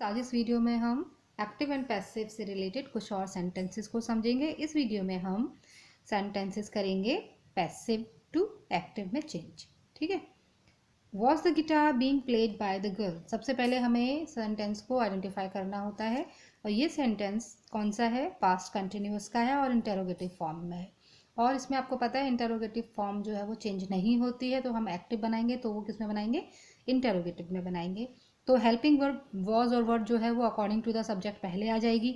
आज इस वीडियो में हम एक्टिव एंड पैसिव से रिलेटेड कुछ और सेंटेंसेस को समझेंगे। इस वीडियो में हम सेंटेंसेस करेंगे पैसिव टू एक्टिव में चेंज। ठीक है। Was the guitar being played by the girl. सबसे पहले हमें सेंटेंस को आइडेंटिफाई करना होता है और ये सेंटेंस कौन सा है, पास्ट कंटिन्यूअस का है और इंटेरोगेटिव फॉर्म में है। और इसमें आपको पता है इंटेरोगेटिव फॉर्म जो है वो चेंज नहीं होती है, तो हम एक्टिव बनाएंगे तो वो किस में बनाएंगे, इंटेरोगेटिव में बनाएंगे। तो हेल्पिंग वर्ब वॉज और वर्ड जो है वो अकॉर्डिंग टू द सब्जेक्ट पहले आ जाएगी।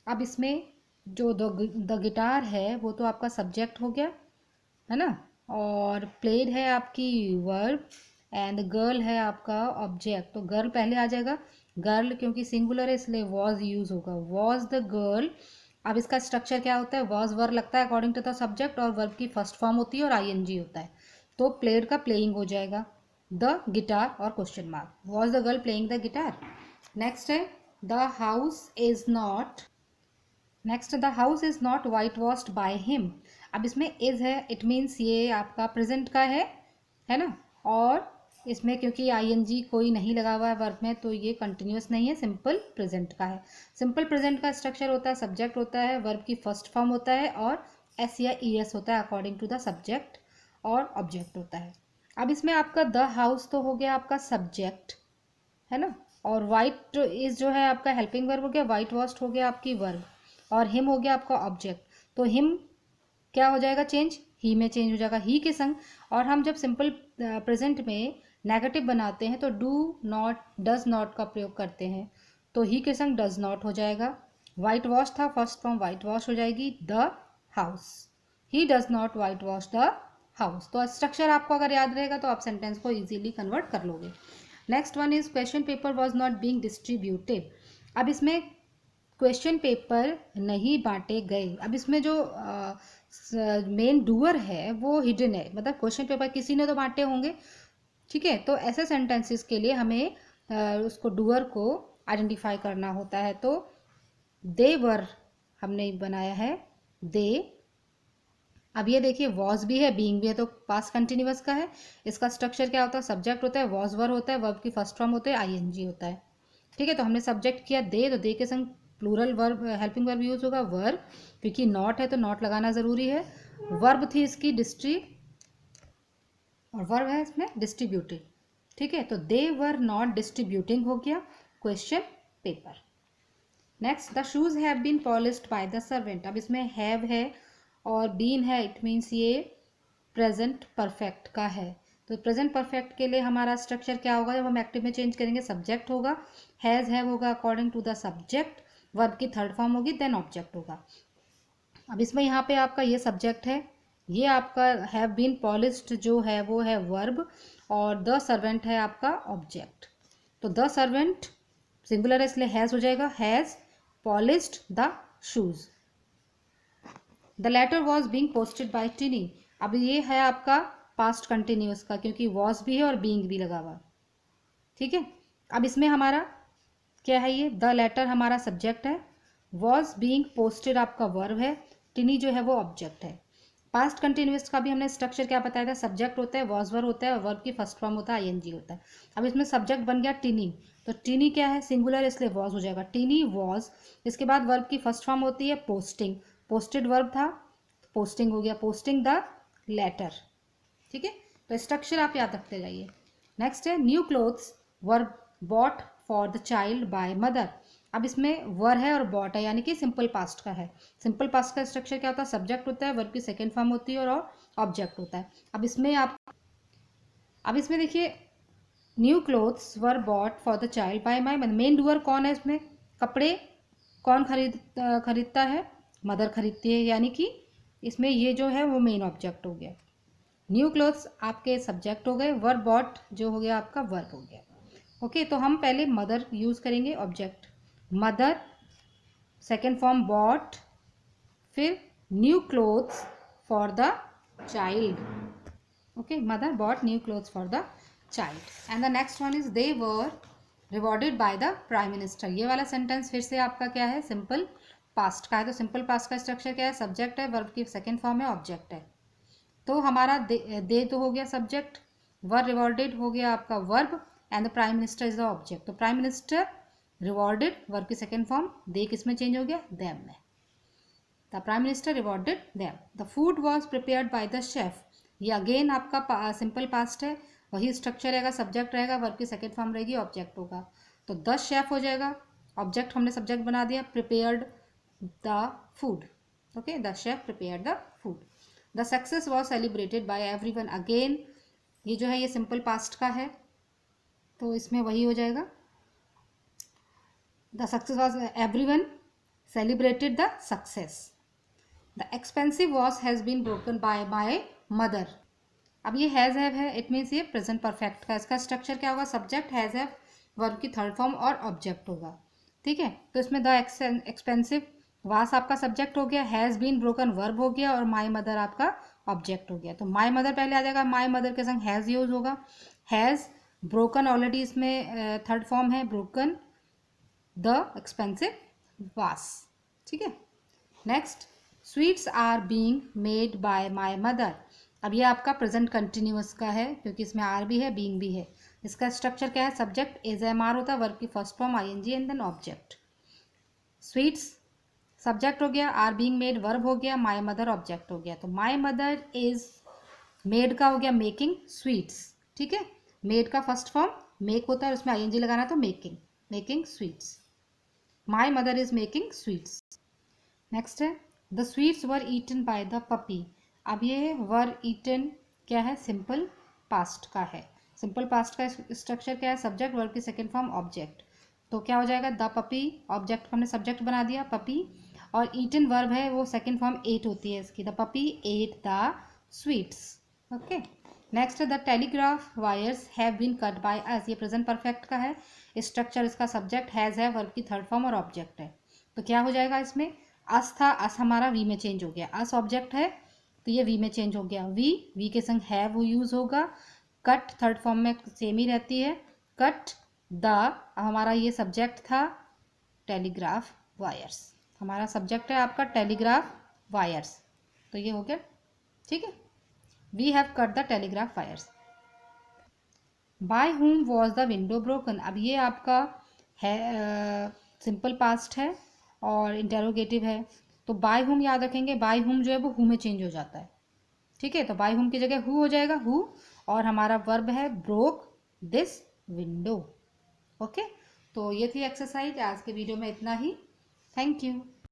अब इसमें जो द गिटार है वो तो आपका सब्जेक्ट हो गया है ना, और प्लेड है आपकी वर्ब एंड गर्ल है आपका ऑब्जेक्ट। तो गर्ल पहले आ जाएगा, गर्ल क्योंकि सिंगुलर है इसलिए वॉज यूज होगा, वॉज द गर्ल। अब इसका स्ट्रक्चर क्या होता है, वॉज वर्ब लगता है अकॉर्डिंग टू द सब्जेक्ट और वर्ब की फर्स्ट फॉर्म होती है और आईएनजी होता है, तो प्लेड का प्लेइंग हो जाएगा, द गिटार और question mark, was the girl playing the guitar. Next है the house is not, next the house is not white washed by him. अब इसमें इज है, इट मीन्स ये आपका प्रेजेंट का है ना, और इसमें क्योंकि आईएनजी कोई नहीं लगा हुआ है वर्ब में तो ये कंटिन्यूअस नहीं है, सिंपल प्रेजेंट का है। सिंपल प्रेजेंट का स्ट्रक्चर होता है, सब्जेक्ट होता है, वर्ब की फर्स्ट फॉर्म होता है और एस या ई एस होता है अकॉर्डिंग टू द सब्जेक्ट और ऑब्जेक्ट होता है। अब इसमें आपका द हाउस तो हो गया आपका सब्जेक्ट है ना, और वाइट इज जो है आपका हेल्पिंग वर्ब हो गया, वाइट वॉश्ड हो गया आपकी वर्ब और हिम हो गया आपका ऑब्जेक्ट। तो हिम क्या हो जाएगा, चेंज, ही में चेंज हो जाएगा, ही के संग। और हम जब सिंपल प्रेजेंट में नेगेटिव बनाते हैं तो डू नॉट डज नॉट का प्रयोग करते हैं, तो ही के संग डज नॉट हो जाएगा। वाइट वॉश था, फर्स्ट फॉर्म वाइट वॉश हो जाएगी, the house, he does not white wash the house. तो स्ट्रक्चर आपको अगर याद रहेगा तो आप सेंटेंस को इजीली कन्वर्ट कर लोगे। Next one is question paper was not being distributed. अब इसमें क्वेश्चन पेपर नहीं बांटे गए। अब इसमें जो मेन डूअर है वो हिडन है, मतलब क्वेश्चन पेपर किसी ने तो बांटे होंगे। ठीक है, तो ऐसे सेंटेंसेस के लिए हमें उसको डूअर को आइडेंटिफाई करना होता है। तो दे वर हमने बनाया है दे। अब ये देखिए वॉज भी है, बीइंग भी है, तो पास्ट कंटिन्यूअस का है। इसका स्ट्रक्चर क्या होता है, सब्जेक्ट होता है, वॉज वर होता है, वर्ब की फर्स्ट फॉर्म होते हैं, आईएनजी होता है। ठीक है, तो हमने सब्जेक्ट किया दे, तो दे के संग plural verb helping verb use होगा वर्ब, क्योंकि नॉट है तो नॉट लगाना जरूरी है। वर्ब थी इसकी डिस्ट्री और वर्ब है इसमें डिस्ट्रीब्यूटेड। ठीक है, तो दे वर नॉट डिस्ट्रीब्यूटिंग हो गया question paper. Next the shoes have been polished by the servant. अब इसमें हैव है और बीन है, इट मीन्स ये प्रेजेंट परफेक्ट का है। तो प्रेजेंट परफेक्ट के लिए हमारा स्ट्रक्चर क्या होगा, जब हम एक्टिव में चेंज करेंगे सब्जेक्ट होगा, हैज़ हैव होगा according to the subject, verb की थर्ड फॉर्म होगी, देन ऑब्जेक्ट होगा। अब इसमें यहाँ पे आपका ये सब्जेक्ट है, ये आपका हैव बीन पॉलिश्ड जो है वो है वर्ब और द सर्वेंट है आपका ऑब्जेक्ट। तो द सर्वेंट सिंगुलर है इसलिए हैज़ हो जाएगा, has polished the shoes. The letter was being posted by टिनी। अब ये है आपका पास्ट कंटिन्यूअस का, क्योंकि वॉज भी है और बींग भी लगा हुआ। ठीक है, अब इसमें हमारा क्या है, ये द लेटर हमारा सब्जेक्ट है, वॉज बींग पोस्टेड आपका वर्ब है, टिनी जो है वो ऑब्जेक्ट है। पास्ट कंटिन्यूअस का भी हमने स्ट्रक्चर क्या बताया था, सब्जेक्ट होता है, वॉज वर्ब होता है और वर्ब की फर्स्ट फॉर्म होता है, आईएनजी होता है। अब इसमें सब्जेक्ट बन गया टिनी, तो टिनी क्या है, सिंगुलर इसलिए वॉज हो जाएगा, टिनी वॉज। इसके बाद वर्ब की फर्स्ट फॉर्म होती है पोस्टिंग, पोस्टेड वर्ब था, पोस्टिंग हो गया, पोस्टिंग द लेटर। ठीक है, तो स्ट्रक्चर आप याद रखते जाइए। नेक्स्ट है new clothes were bought for the child by mother. अब इसमें वर है और बॉट है, यानी कि सिंपल पास्ट का है। सिंपल पास्ट का स्ट्रक्चर क्या होता है, सब्जेक्ट होता है, वर्ब की सेकेंड फॉर्म होती है और ऑब्जेक्ट होता है। अब इसमें देखिए new clothes were bought for the child by my mother. Main doer कौन है इसमें, कपड़े कौन खरीदता है, मदर खरीदती है, यानी कि इसमें ये जो है वो मेन ऑब्जेक्ट हो गया। न्यू क्लोथ्स आपके सब्जेक्ट हो गए, वर्ब बॉट जो हो गया आपका वर्ब हो गया। ओके, तो हम पहले मदर यूज करेंगे, object mother, second form bought, फिर new clothes for the child. Okay, mother bought new clothes for the child. And the next one is they were rewarded by the prime minister. ये वाला sentence फिर से आपका क्या है, simple past का है। तो सिंपल पास्ट का स्ट्रक्चर क्या है, सब्जेक्ट है, वर्ब की सेकेंड फॉर्म है, ऑब्जेक्ट है। तो हमारा दे तो हो गया सब्जेक्ट, वर रिवॉर्डेड हो गया आपका verb and the prime minister is the object. तो प्राइम मिनिस्टर रिवॉर्डेड वर्ब की सेकेंड फॉर्म, दे किस में चेंज हो गया, देम में। The prime minister rewarded them. The food was prepared by the chef, ये अगेन आपका सिंपल पास्ट है, वही स्ट्रक्चर रहेगा, सब्जेक्ट रहेगा, वर्ब की सेकेंड फॉर्म रहेगी, ऑब्जेक्ट होगा, तो द शेफ हो जाएगा, ऑब्जेक्ट हमने सब्जेक्ट बना दिया, prepared the food, okay, the chef prepared the food. The success was celebrated by everyone, again ये जो है ये सिंपल पास्ट का है, तो इसमें वही हो जाएगा, the success was everyone celebrated the success. The expensive was has been broken by my mother, अब ये हैज़ हैव है, इट मीन्स ये प्रेजेंट परफेक्ट का, इसका स्ट्रक्चर क्या होगा, सब्जेक्ट हैज़ हैव, वर्ब की थर्ड फॉर्म और ऑब्जेक्ट होगा, ठीक है। तो इसमें द एक्सपेंसिव वास आपका सब्जेक्ट हो गया, हैज़ बीन ब्रोकन वर्ब हो गया, और माई मदर आपका ऑब्जेक्ट हो गया। तो माई मदर पहले आ जाएगा, माई मदर के संग हैज़ यूज होगा, हैज़ ब्रोकन ऑलरेडी इसमें थर्ड फॉर्म है, ब्रोकन द एक्सपेंसिव वास, ठीक है। Next, sweets are being made by my mother, अब ये आपका प्रेजेंट कंटिन्यूअस का है, क्योंकि इसमें आर भी है, बीइंग भी है। इसका स्ट्रक्चर क्या है, सब्जेक्ट एज एम आर होता है, वर्ब की first form ING and then object. Sweets subject हो गया, आर बीइंग मेड वर्ब हो गया, माई मदर ऑब्जेक्ट हो गया। तो माई मदर इज मेड का हो गया मेकिंग स्वीट्स, ठीक है। मेड का फर्स्ट फॉर्म मेक होता है, उसमें आईएनजी लगाना, तो making, making sweets, my mother is making sweets. Next है, the sweets were eaten by the puppy, अब ये वर ईटन क्या है, सिंपल पास्ट का है, सिंपल पास्ट का स्ट्रक्चर क्या है, सब्जेक्ट वर्ब की सेकेंड फॉर्म ऑब्जेक्ट, तो क्या हो जाएगा, द पपी, ऑब्जेक्ट हमने सब्जेक्ट बना दिया पपी, और ईटन वर्ब है, वो सेकेंड फॉर्म एट होती है इसकी, the puppy ate the sweets, okay. Next, the telegraph wires have been cut by us, ये प्रेजेंट परफेक्ट का है, स्ट्रक्चर इसका सब्जेक्ट हैज़ है, वर्ब की थर्ड फॉर्म और ऑब्जेक्ट है, तो क्या हो जाएगा इसमें, अस था, अस हमारा वी में चेंज हो गया, अस ऑब्जेक्ट है तो ये वी में चेंज हो गया, वी के संग है वो यूज होगा, कट थर्ड फॉर्म में सेम ही रहती है, कट द, हमारा ये सब्जेक्ट था, टेलीग्राफ वायर्स, हमारा सब्जेक्ट है आपका टेलीग्राफ वायर्स, तो ये हो गया, ठीक है, we have cut the telegraph wires. By whom was the window broken, अब ये आपका है सिंपल पास्ट है और इंटेरोगेटिव है, तो बाय हुम याद रखेंगे, बाय हुम जो है वो हु में चेंज हो जाता है, ठीक है, तो बाय हुम की जगह हु हो जाएगा, हु, और हमारा वर्ब है ब्रोक दिस विंडो, ओके। तो ये थी एक्सरसाइज, आज के वीडियो में इतना ही, थैंक यू।